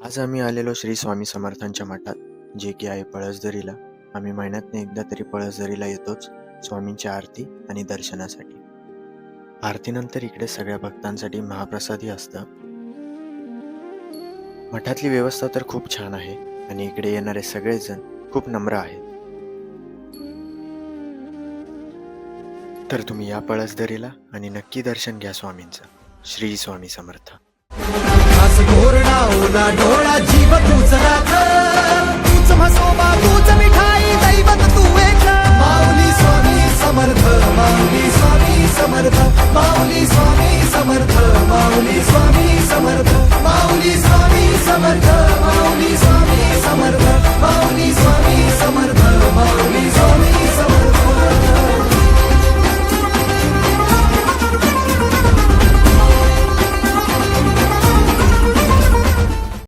आज आम्ही आलेलो श्री स्वामी समर्थांच्या मठात, जे की आहे पळसदरीला. आम्ही महिन्यातनं एकदा तरी पळसदरीला येतोच स्वामींची आरती आणि दर्शनासाठी. आरतीनंतर इकडे सगळ्या भक्तांसाठी महाप्रसादही असतं. मठातली व्यवस्था तर खूप छान आहे आणि इकडे येणारे सगळेजण खूप नम्र आहेत. तर तुम्ही या पळसदरीला आणि नक्की दर्शन घ्या स्वामींचं. श्री स्वामी समर्थ. घोरडा ओला डोळा जीव तूच राख, तूच म्हसोबा तूच मिठाई दैवत तू एक. माऊली स्वामी समर्थ, माऊली स्वामी समर्थ, माऊली स्वामी समर्थ, माऊली स्वामी समर्थ, माऊली स्वामी समर्थ.